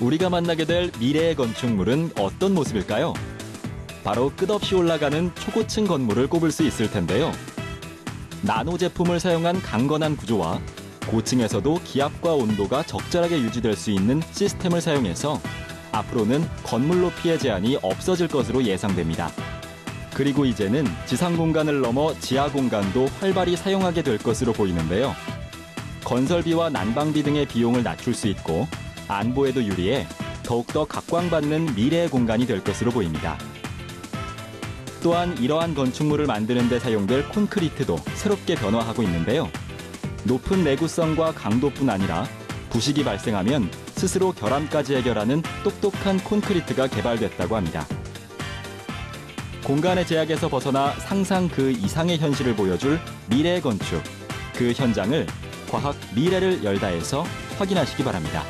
우리가 만나게 될 미래의 건축물은 어떤 모습일까요? 바로 끝없이 올라가는 초고층 건물을 꼽을 수 있을 텐데요. 나노 제품을 사용한 강건한 구조와 고층에서도 기압과 온도가 적절하게 유지될 수 있는 시스템을 사용해서 앞으로는 건물 높이의 제한이 없어질 것으로 예상됩니다. 그리고 이제는 지상 공간을 넘어 지하 공간도 활발히 사용하게 될 것으로 보이는데요. 건설비와 난방비 등의 비용을 낮출 수 있고 안보에도 유리해 더욱더 각광받는 미래의 공간이 될 것으로 보입니다. 또한 이러한 건축물을 만드는 데 사용될 콘크리트도 새롭게 변화하고 있는데요. 높은 내구성과 강도뿐 아니라 부식이 발생하면 스스로 결함까지 해결하는 똑똑한 콘크리트가 개발됐다고 합니다. 공간의 제약에서 벗어나 상상 그 이상의 현실을 보여줄 미래 건축. 그 현장을 과학 미래를 열다에서 확인하시기 바랍니다.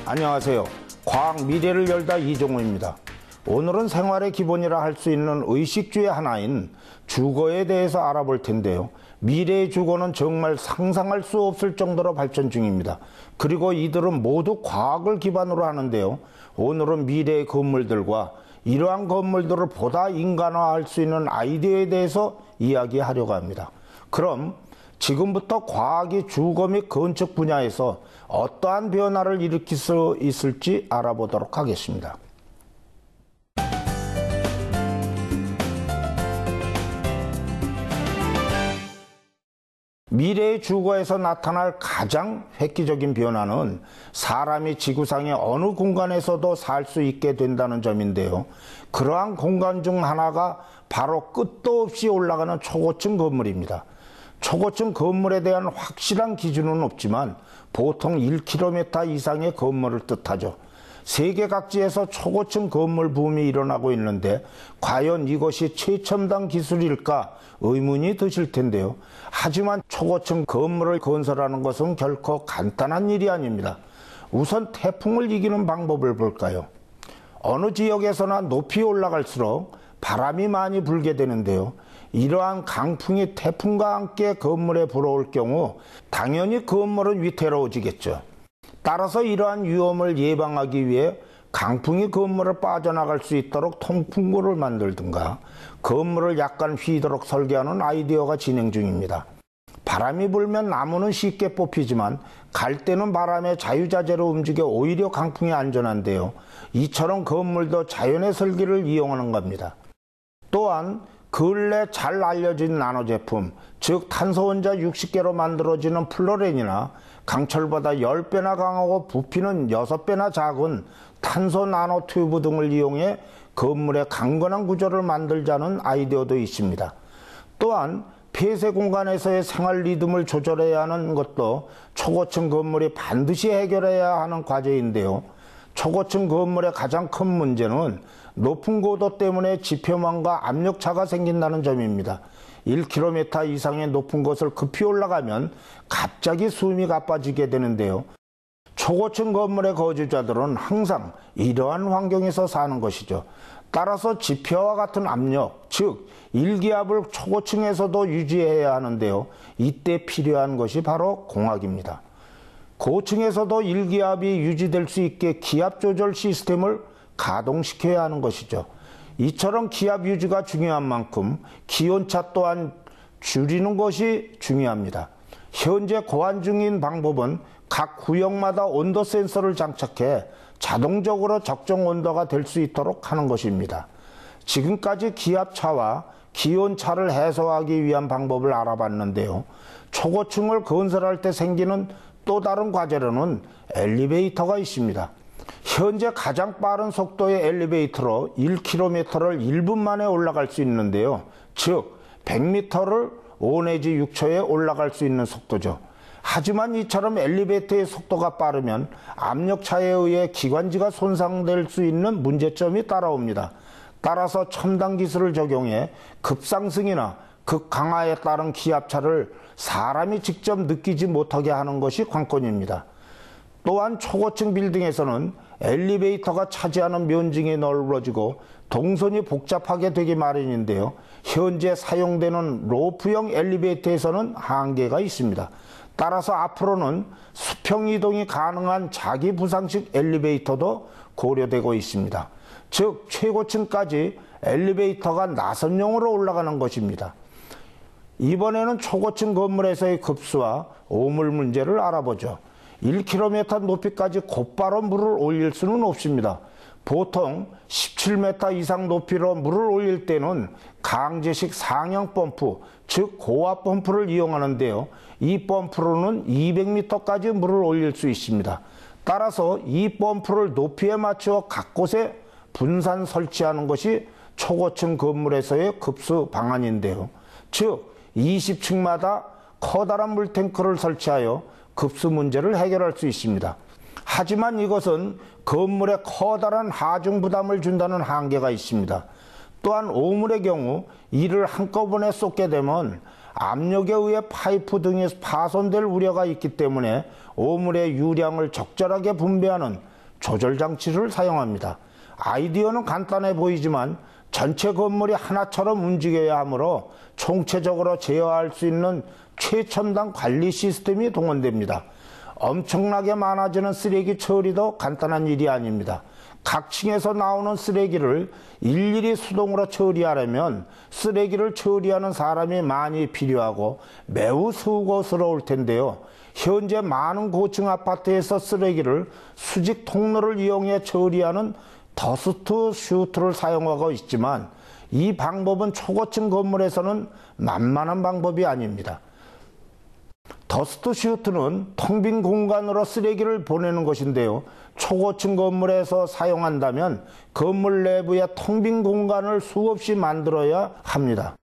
안녕하세요. 과학 미래를 열다 이종호입니다. 오늘은 생활의 기본이라 할 수 있는 의식주의 하나인 주거에 대해서 알아볼 텐데요. 미래의 주거는 정말 상상할 수 없을 정도로 발전 중입니다. 그리고 이들은 모두 과학을 기반으로 하는데요. 오늘은 미래의 건물들과 이러한 건물들을 보다 인간화할 수 있는 아이디어에 대해서 이야기하려고 합니다. 그럼 지금부터 과학이 주거 및 건축 분야에서 어떠한 변화를 일으킬 수 있을지 알아보도록 하겠습니다. 미래의 주거에서 나타날 가장 획기적인 변화는 사람이 지구상의 어느 공간에서도 살 수 있게 된다는 점인데요. 그러한 공간 중 하나가 바로 끝도 없이 올라가는 초고층 건물입니다. 초고층 건물에 대한 확실한 기준은 없지만 보통 1km 이상의 건물을 뜻하죠. 세계 각지에서 초고층 건물 붐이 일어나고 있는데 과연 이것이 최첨단 기술일까 의문이 드실 텐데요. 하지만 초고층 건물을 건설하는 것은 결코 간단한 일이 아닙니다. 우선 태풍을 이기는 방법을 볼까요? 어느 지역에서나 높이 올라갈수록 바람이 많이 불게 되는데요. 이러한 강풍이 태풍과 함께 건물에 불어올 경우 당연히 건물은 위태로워지겠죠. 따라서 이러한 위험을 예방하기 위해 강풍이 건물을 빠져나갈 수 있도록 통풍구를 만들든가 건물을 약간 휘도록 설계하는 아이디어가 진행 중입니다. 바람이 불면 나무는 쉽게 뽑히지만 갈대는 바람에 자유자재로 움직여 오히려 강풍이 안전한데요. 이처럼 건물도 자연의 설계를 이용하는 겁니다. 또한 근래 잘 알려진 나노 제품, 즉 탄소 원자 60개로 만들어지는 플로렌이나 강철보다 10배나 강하고 부피는 6배나 작은 탄소 나노 튜브 등을 이용해 건물의 강건한 구조를 만들자는 아이디어도 있습니다. 또한 폐쇄 공간에서의 생활 리듬을 조절해야 하는 것도 초고층 건물이 반드시 해결해야 하는 과제인데요. 초고층 건물의 가장 큰 문제는 높은 고도 때문에 지표망과 압력차가 생긴다는 점입니다. 1km 이상의 높은 곳을 급히 올라가면 갑자기 숨이 가빠지게 되는데요. 초고층 건물의 거주자들은 항상 이러한 환경에서 사는 것이죠. 따라서 지표와 같은 압력, 즉 일기압을 초고층에서도 유지해야 하는데요. 이때 필요한 것이 바로 공학입니다. 고층에서도 일기압이 유지될 수 있게 기압 조절 시스템을 가동시켜야 하는 것이죠. 이처럼 기압 유지가 중요한 만큼 기온차 또한 줄이는 것이 중요합니다. 현재 고안 중인 방법은 각 구역마다 온도 센서를 장착해 자동적으로 적정 온도가 될 수 있도록 하는 것입니다. 지금까지 기압차와 기온차를 해소하기 위한 방법을 알아봤는데요. 초고층을 건설할 때 생기는 또 다른 과제로는 엘리베이터가 있습니다. 현재 가장 빠른 속도의 엘리베이터로 1km를 1분 만에 올라갈 수 있는데요. 즉 100m를 5 내지 6초에 올라갈 수 있는 속도죠. 하지만 이처럼 엘리베이터의 속도가 빠르면 압력차에 의해 기관지가 손상될 수 있는 문제점이 따라옵니다. 따라서 첨단 기술을 적용해 급상승이나 극강하에 따른 기압차를 사람이 직접 느끼지 못하게 하는 것이 관건입니다. 또한 초고층 빌딩에서는 엘리베이터가 차지하는 면적이 넓어지고 동선이 복잡하게 되기 마련인데요. 현재 사용되는 로프형 엘리베이터에서는 한계가 있습니다. 따라서 앞으로는 수평 이동이 가능한 자기 부상식 엘리베이터도 고려되고 있습니다. 즉 최고층까지 엘리베이터가 나선형으로 올라가는 것입니다. 이번에는 초고층 건물에서의 급수와 오물 문제를 알아보죠. 1km 높이까지 곧바로 물을 올릴 수는 없습니다. 보통 17m 이상 높이로 물을 올릴 때는 강제식 상형 펌프, 즉 고압 펌프를 이용하는데요. 이 펌프로는 200m까지 물을 올릴 수 있습니다. 따라서 이 펌프를 높이에 맞추어 각 곳에 분산 설치하는 것이 초고층 건물에서의 급수 방안인데요. 즉 20층마다 커다란 물탱크를 설치하여 급수 문제를 해결할 수 있습니다. 하지만 이것은 건물에 커다란 하중 부담을 준다는 한계가 있습니다. 또한 오물의 경우 이를 한꺼번에 쏟게 되면 압력에 의해 파이프 등이 파손될 우려가 있기 때문에 오물의 유량을 적절하게 분배하는 조절 장치를 사용합니다. 아이디어는 간단해 보이지만 전체 건물이 하나처럼 움직여야 하므로 총체적으로 제어할 수 있는 최첨단 관리 시스템이 동원됩니다. 엄청나게 많아지는 쓰레기 처리도 간단한 일이 아닙니다. 각 층에서 나오는 쓰레기를 일일이 수동으로 처리하려면 쓰레기를 처리하는 사람이 많이 필요하고 매우 수고스러울 텐데요. 현재 많은 고층 아파트에서 쓰레기를 수직 통로를 이용해 처리하는 더스트 슈트를 사용하고 있지만 이 방법은 초고층 건물에서는 만만한 방법이 아닙니다. 더스트 슈트는 텅 빈 공간으로 쓰레기를 보내는 것인데요. 초고층 건물에서 사용한다면 건물 내부에 텅 빈 공간을 수없이 만들어야 합니다.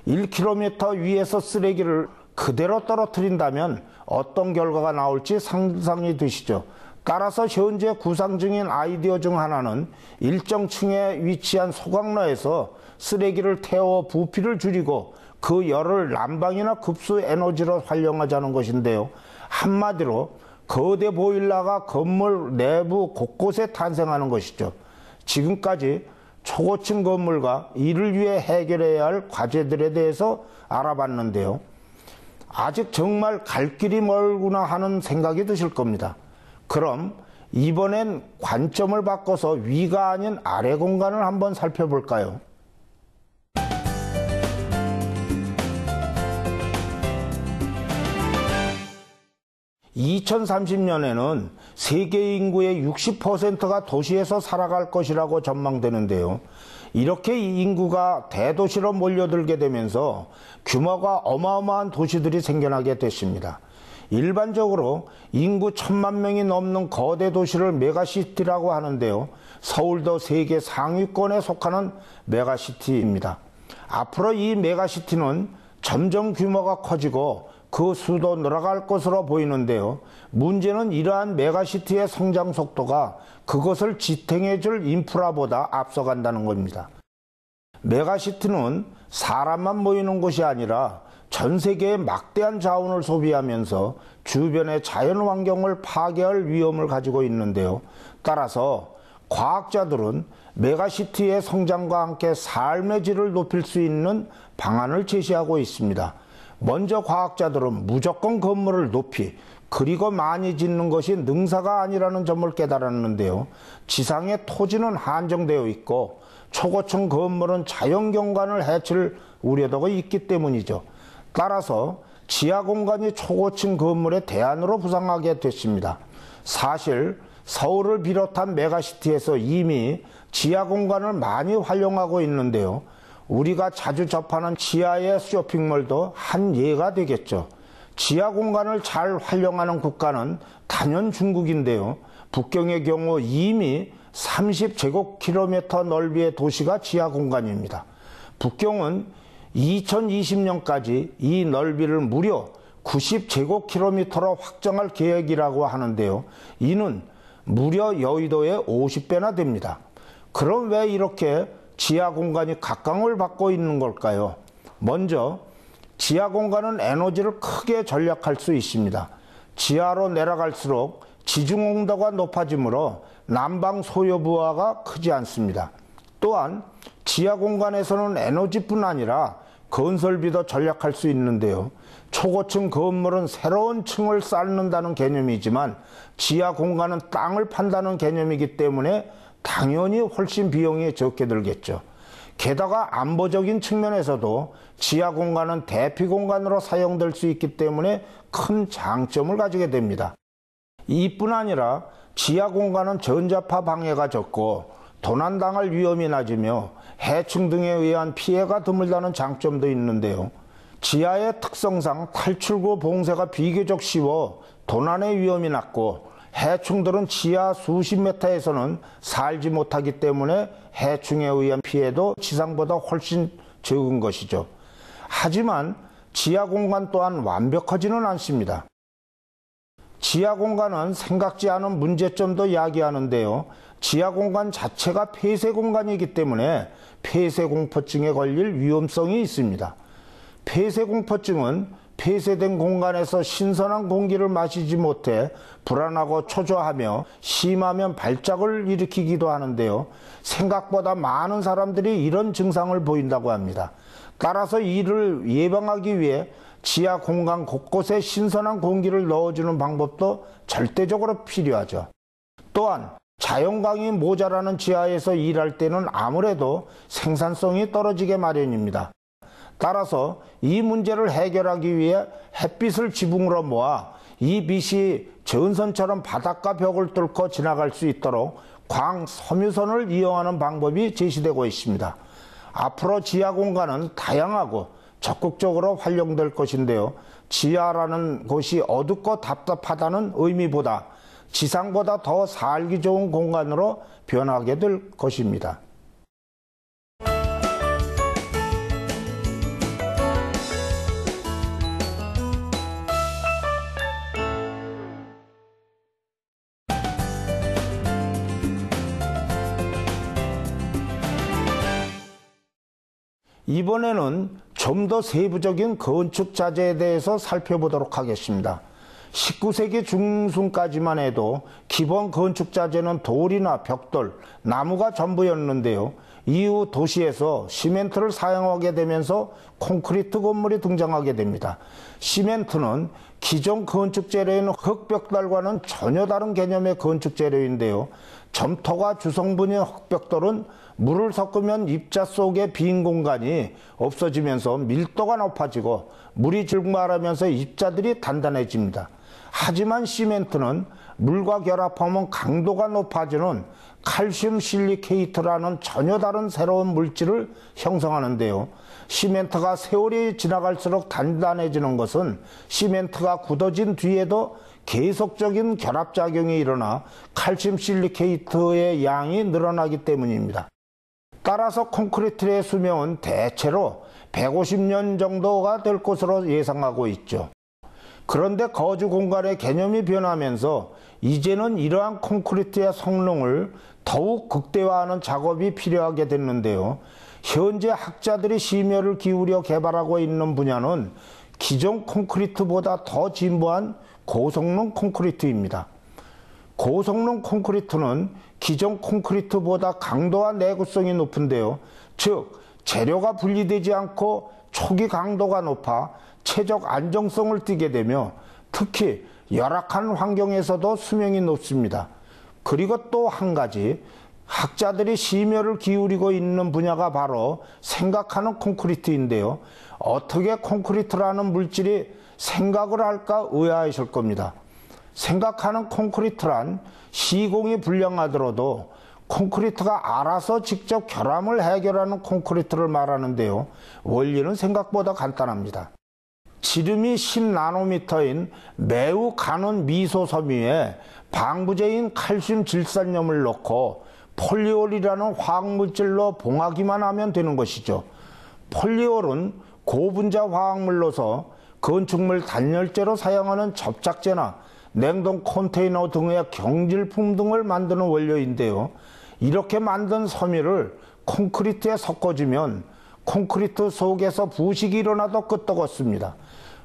1km 위에서 쓰레기를 그대로 떨어뜨린다면 어떤 결과가 나올지 상상이 되시죠. 따라서 현재 구상 중인 아이디어 중 하나는 일정 층에 위치한 소각로에서 쓰레기를 태워 부피를 줄이고 그 열을 난방이나 급수 에너지로 활용하자는 것인데요. 한마디로 거대 보일러가 건물 내부 곳곳에 탄생하는 것이죠. 지금까지 초고층 건물과 이를 위해 해결해야 할 과제들에 대해서 알아봤는데요. 아직 정말 갈 길이 멀구나 하는 생각이 드실 겁니다. 그럼 이번엔 관점을 바꿔서 위가 아닌 아래 공간을 한번 살펴볼까요? 2030년에는 세계 인구의 60%가 도시에서 살아갈 것이라고 전망되는데요. 이렇게 인구가 대도시로 몰려들게 되면서 규모가 어마어마한 도시들이 생겨나게 됐습니다. 일반적으로 인구 1000만 명이 넘는 거대 도시를 메가시티라고 하는데요. 서울도 세계 상위권에 속하는 메가시티입니다. 앞으로 이 메가시티는 점점 규모가 커지고 그 수도 늘어갈 것으로 보이는데요. 문제는 이러한 메가시티의 성장 속도가 그것을 지탱해줄 인프라보다 앞서간다는 겁니다. 메가시티는 사람만 모이는 곳이 아니라 전 세계의 막대한 자원을 소비하면서 주변의 자연 환경을 파괴할 위험을 가지고 있는데요. 따라서 과학자들은 메가시티의 성장과 함께 삶의 질을 높일 수 있는 방안을 제시하고 있습니다. 먼저 과학자들은 무조건 건물을 높이 그리고 많이 짓는 것이 능사가 아니라는 점을 깨달았는데요. 지상의 토지는 한정되어 있고 초고층 건물은 자연경관을 해칠 우려도가 있기 때문이죠. 따라서 지하 공간이 초고층 건물의 대안으로 부상하게 됐습니다. 사실 서울을 비롯한 메가시티에서 이미 지하 공간을 많이 활용하고 있는데요. 우리가 자주 접하는 지하의 쇼핑몰도 한 예가 되겠죠. 지하 공간을 잘 활용하는 국가는 단연 중국인데요. 북경의 경우 이미 30제곱킬로미터 넓이의 도시가 지하 공간입니다. 북경은 2020년까지 이 넓이를 무려 90제곱킬로미터로 확정할 계획이라고 하는데요. 이는 무려 여의도의 50배나 됩니다. 그럼 왜 이렇게 지하 공간이 각광을 받고 있는 걸까요? 먼저 지하 공간은 에너지를 크게 절약할 수 있습니다. 지하로 내려갈수록 지중 온도가 높아지므로 난방 소요 부하가 크지 않습니다. 또한 지하 공간에서는 에너지뿐 아니라 건설비도 절약할 수 있는데요. 초고층 건물은 새로운 층을 쌓는다는 개념이지만 지하 공간은 땅을 판다는 개념이기 때문에 당연히 훨씬 비용이 적게 들겠죠. 게다가 안보적인 측면에서도 지하 공간은 대피 공간으로 사용될 수 있기 때문에 큰 장점을 가지게 됩니다. 이뿐 아니라 지하 공간은 전자파 방해가 적고 도난당할 위험이 낮으며 해충 등에 의한 피해가 드물다는 장점도 있는데요. 지하의 특성상 탈출구 봉쇄가 비교적 쉬워 도난의 위험이 낮고 해충들은 지하 수십 미터에서는 살지 못하기 때문에 해충에 의한 피해도 지상보다 훨씬 적은 것이죠. 하지만 지하 공간 또한 완벽하지는 않습니다. 지하 공간은 생각지 않은 문제점도 야기하는데요. 지하 공간 자체가 폐쇄 공간이기 때문에 폐쇄 공포증에 걸릴 위험성이 있습니다. 폐쇄 공포증은 폐쇄된 공간에서 신선한 공기를 마시지 못해 불안하고 초조하며 심하면 발작을 일으키기도 하는데요. 생각보다 많은 사람들이 이런 증상을 보인다고 합니다. 따라서 이를 예방하기 위해 지하 공간 곳곳에 신선한 공기를 넣어주는 방법도 절대적으로 필요하죠. 또한 자연광이 모자라는 지하에서 일할 때는 아무래도 생산성이 떨어지게 마련입니다. 따라서 이 문제를 해결하기 위해 햇빛을 지붕으로 모아 이 빛이 전선처럼 바닥과 벽을 뚫고 지나갈 수 있도록 광섬유선을 이용하는 방법이 제시되고 있습니다. 앞으로 지하 공간은 다양하고 적극적으로 활용될 것인데요. 지하라는 곳이 어둡고 답답하다는 의미보다 지상보다 더 살기 좋은 공간으로 변하게 될 것입니다. 이번에는 좀 더 세부적인 건축 자재에 대해서 살펴보도록 하겠습니다. 19세기 중순까지만 해도 기본 건축 자재는 돌이나 벽돌, 나무가 전부였는데요. 이후 도시에서 시멘트를 사용하게 되면서 콘크리트 건물이 등장하게 됩니다. 시멘트는 기존 건축 재료인 흙벽돌과는 전혀 다른 개념의 건축 재료인데요. 점토가 주성분인 흙벽돌은 물을 섞으면 입자 속의 빈 공간이 없어지면서 밀도가 높아지고 물이 증발하면서 입자들이 단단해집니다. 하지만 시멘트는 물과 결합하면 강도가 높아지는 칼슘 실리케이트라는 전혀 다른 새로운 물질을 형성하는데요. 시멘트가 세월이 지나갈수록 단단해지는 것은 시멘트가 굳어진 뒤에도 계속적인 결합작용이 일어나 칼슘 실리케이트의 양이 늘어나기 때문입니다. 따라서 콘크리트의 수명은 대체로 150년 정도가 될 것으로 예상하고 있죠. 그런데 거주 공간의 개념이 변하면서 이제는 이러한 콘크리트의 성능을 더욱 극대화하는 작업이 필요하게 됐는데요. 현재 학자들이 심혈을 기울여 개발하고 있는 분야는 기존 콘크리트보다 더 진보한 고성능 콘크리트입니다. 고성능 콘크리트는 기존 콘크리트보다 강도와 내구성이 높은데요. 즉 재료가 분리되지 않고 초기 강도가 높아 체적 안정성을 띠게 되며 특히 열악한 환경에서도 수명이 높습니다. 그리고 또 한 가지 학자들이 심혈을 기울이고 있는 분야가 바로 생각하는 콘크리트인데요. 어떻게 콘크리트라는 물질이 생각을 할까 의아하실 겁니다. 생각하는 콘크리트란 시공이 불량하더라도 콘크리트가 알아서 직접 결함을 해결하는 콘크리트를 말하는데요. 원리는 생각보다 간단합니다. 지름이 10나노미터인 매우 가는 미소 섬유에 방부제인 칼슘 질산염을 넣고 폴리올이라는 화학물질로 봉하기만 하면 되는 것이죠. 폴리올은 고분자 화학물로서 건축물 단열재로 사용하는 접착제나 냉동 컨테이너 등의 경질품 등을 만드는 원료인데요. 이렇게 만든 섬유를 콘크리트에 섞어주면 콘크리트 속에서 부식이 일어나도 끄떡없습니다.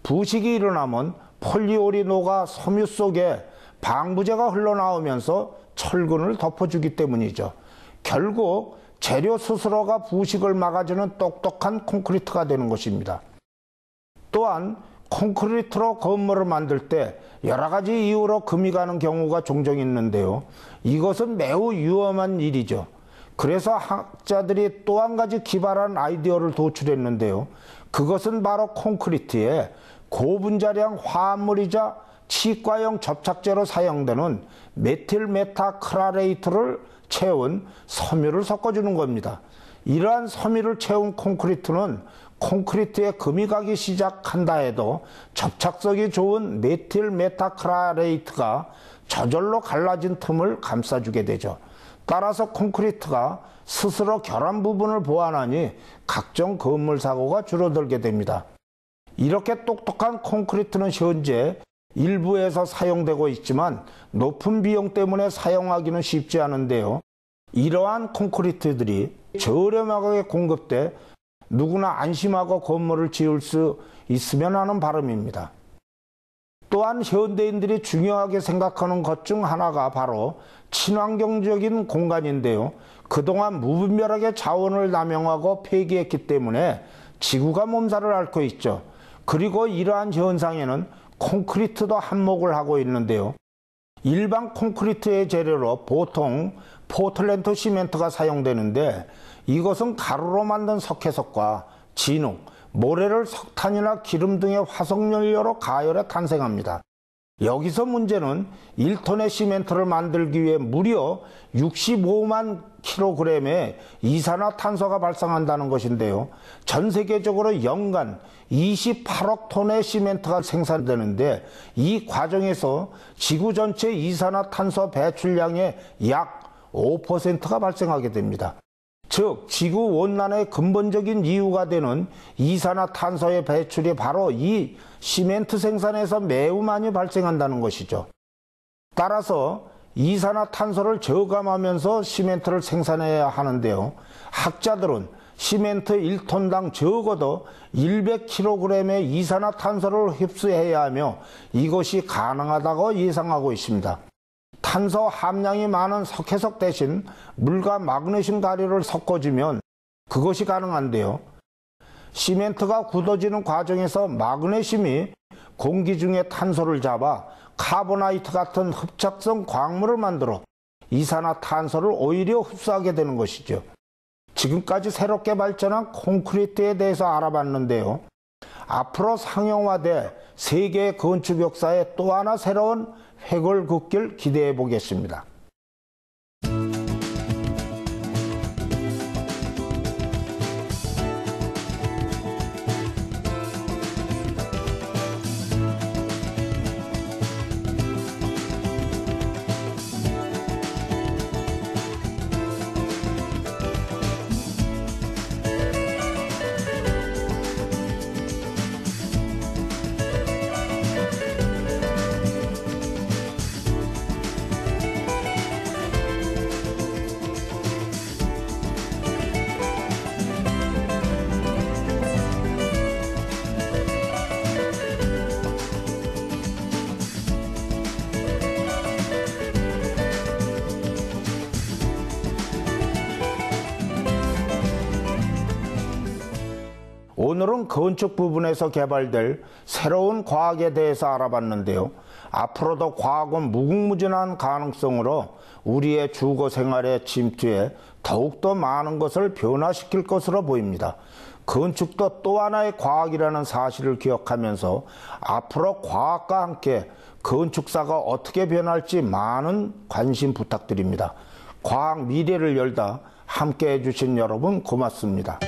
부식이 일어나면 폴리올이 녹아 섬유 속에 방부제가 흘러나오면서 철근을 덮어주기 때문이죠. 결국 재료 스스로가 부식을 막아주는 똑똑한 콘크리트가 되는 것입니다. 또한 콘크리트로 건물을 만들 때 여러 가지 이유로 금이 가는 경우가 종종 있는데요. 이것은 매우 위험한 일이죠. 그래서 학자들이 또 한 가지 기발한 아이디어를 도출했는데요. 그것은 바로 콘크리트에 고분자량 화합물이자 치과용 접착제로 사용되는 메틸메타크라레이트를 채운 섬유를 섞어주는 겁니다. 이러한 섬유를 채운 콘크리트는 콘크리트에 금이 가기 시작한다 해도 접착성이 좋은 메틸메타크라레이트가 저절로 갈라진 틈을 감싸주게 되죠. 따라서 콘크리트가 스스로 결함 부분을 보완하니 각종 건물 사고가 줄어들게 됩니다. 이렇게 똑똑한 콘크리트는 현재 일부에서 사용되고 있지만 높은 비용 때문에 사용하기는 쉽지 않은데요. 이러한 콘크리트들이 저렴하게 공급돼 누구나 안심하고 건물을 지을 수 있으면 하는 바람입니다. 또한 현대인들이 중요하게 생각하는 것 중 하나가 바로 친환경적인 공간인데요. 그동안 무분별하게 자원을 남용하고 폐기했기 때문에 지구가 몸살을 앓고 있죠. 그리고 이러한 현상에는 콘크리트도 한몫을 하고 있는데요. 일반 콘크리트의 재료로 보통 포틀랜드 시멘트가 사용되는데 이것은 가루로 만든 석회석과 진흙, 모래를 석탄이나 기름 등의 화석연료로 가열해 탄생합니다. 여기서 문제는 1톤의 시멘트를 만들기 위해 무려 65만 킬로그램의 이산화탄소가 발생한다는 것인데요. 전 세계적으로 연간 28억 톤의 시멘트가 생산되는데 이 과정에서 지구 전체 이산화탄소 배출량의 약 5%가 발생하게 됩니다. 즉 지구온난화의 근본적인 이유가 되는 이산화탄소의 배출이 바로 이 시멘트 생산에서 매우 많이 발생한다는 것이죠. 따라서 이산화탄소를 저감하면서 시멘트를 생산해야 하는데요. 학자들은 시멘트 1톤당 적어도 100kg의 이산화탄소를 흡수해야 하며 이것이 가능하다고 예상하고 있습니다. 탄소 함량이 많은 석회석 대신 물과 마그네슘 가루를 섞어주면 그것이 가능한데요. 시멘트가 굳어지는 과정에서 마그네슘이 공기 중에 탄소를 잡아 카보나이트 같은 흡착성 광물을 만들어 이산화탄소를 오히려 흡수하게 되는 것이죠. 지금까지 새롭게 발전한 콘크리트에 대해서 알아봤는데요. 앞으로 상용화돼 세계 건축 역사에 또 하나 새로운 획을 긋길 기대해 보겠습니다. 오늘은 건축 부분에서 개발될 새로운 과학에 대해서 알아봤는데요. 앞으로도 과학은 무궁무진한 가능성으로 우리의 주거 생활에 침투해 더욱더 많은 것을 변화시킬 것으로 보입니다. 건축도 또 하나의 과학이라는 사실을 기억하면서 앞으로 과학과 함께 건축사가 어떻게 변할지 많은 관심 부탁드립니다. 과학 미래를 열다 함께 해주신 여러분 고맙습니다.